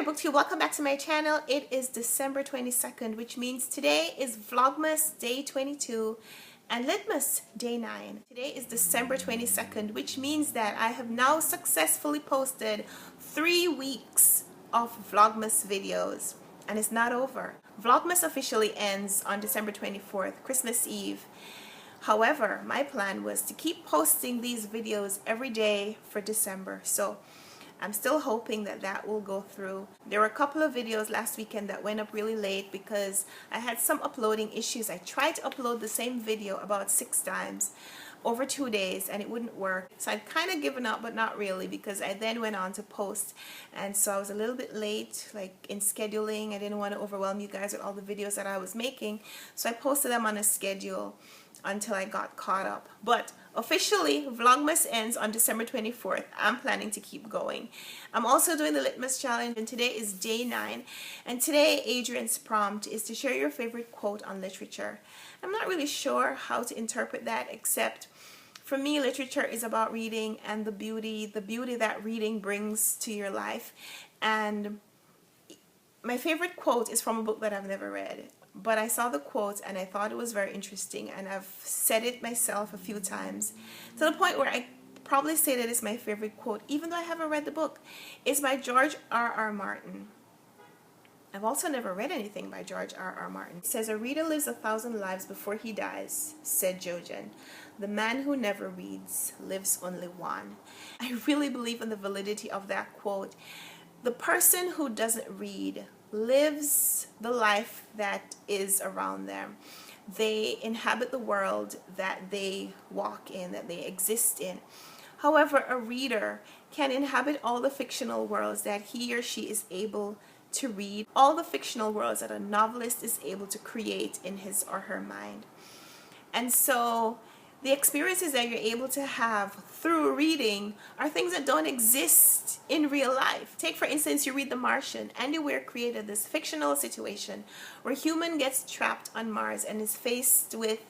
BookTube, welcome back to my channel. It is December 22nd, which means today is Vlogmas day 22 and Litmas day 9. Today is December 22nd, which means that I have now successfully posted 3 weeks of Vlogmas videos, and it's not over. Vlogmas officially ends on December 24th, Christmas Eve. However, my plan was to keep posting these videos every day for December, so I'm still hoping that that will go through. There were a couple of videos last weekend that went up really late because I had some uploading issues. I tried to upload the same video about 6 times over 2 days and it wouldn't work. So I'd kind of given up, but not really, because I then went on to post, and so I was a little bit late like in scheduling. I didn't want to overwhelm you guys with all the videos that I was making, so I posted them on a schedule until I got caught up. But officially Vlogmas ends on December 24th. I'm planning to keep going. I'm also doing the Litmas challenge, and today is day 9, and today Adrian's prompt is to share your favorite quote on literature. I'm not really sure how to interpret that, except for me literature is about reading and the beauty that reading brings to your life. And my favorite quote is from a book that I've never read, but I saw the quote and I thought it was very interesting, and I've said it myself a few times to the point where I probably say that it's my favorite quote even though I haven't read the book. It's by George R.R. Martin. I've also never read anything by George R.R. Martin. It says, "A reader lives 1,000 lives before he dies," said Jojen. "The man who never reads lives only one." I really believe in the validity of that quote. The person who doesn't read lives the life that is around them. They inhabit the world that they walk in, that they exist in. However, a reader can inhabit all the fictional worlds that he or she is able to read, all the fictional worlds that a novelist is able to create in his or her mind. And so the experiences that you're able to have through reading are things that don't exist in real life. Take, for instance, you read The Martian. Andy Weir created this fictional situation where human gets trapped on Mars and is faced with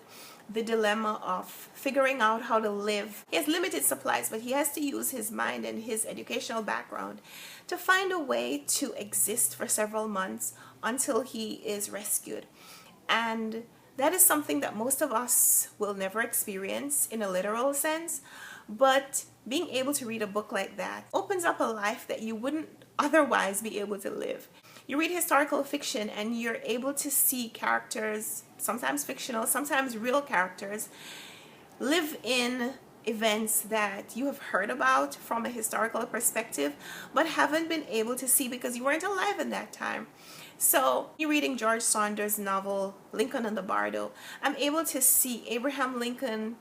the dilemma of figuring out how to live. He has limited supplies, but he has to use his mind and his educational background to find a way to exist for several months until he is rescued. And that is something that most of us will never experience in a literal sense, but being able to read a book like that opens up a life that you wouldn't otherwise be able to live. You read historical fiction and you're able to see characters, sometimes fictional, sometimes real characters, live in events that you have heard about from a historical perspective but haven't been able to see because you weren't alive in that time. So you're reading George Saunders' novel Lincoln and the Bardo. I'm able to see Abraham Lincoln,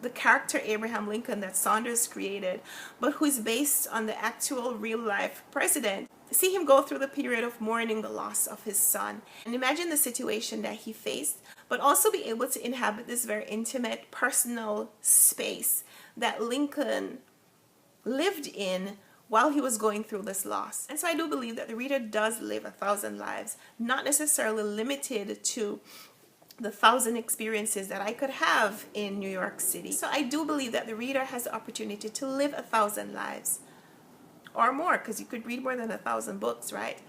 the character Abraham Lincoln that Saunders created, but who is based on the actual real life president. See him go through the period of mourning the loss of his son, and imagine the situation that he faced, but also be able to inhabit this very intimate personal space that Lincoln lived in while he was going through this loss. And so I do believe that the reader does live 1,000 lives, not necessarily limited to the 1,000 experiences that I could have in New York City. So I do believe that the reader has the opportunity to live 1,000 lives or more, because you could read more than 1,000 books, right?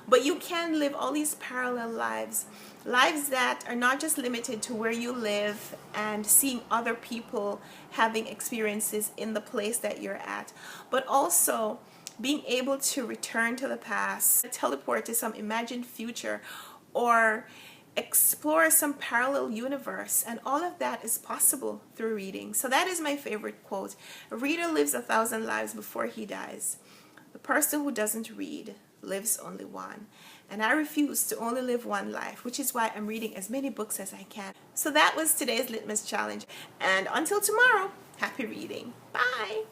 But you can live all these parallel lives, lives that are not just limited to where you live and seeing other people having experiences in the place that you're at, but also being able to return to the past, teleport to some imagined future, or explore some parallel universe. And all of that is possible through reading. So that is my favorite quote. "A reader lives 1,000 lives before he dies. The person who doesn't read lives only one." And I refuse to only live one life, which is why I'm reading as many books as I can. So that was today's Litmas challenge. And until tomorrow, happy reading. Bye.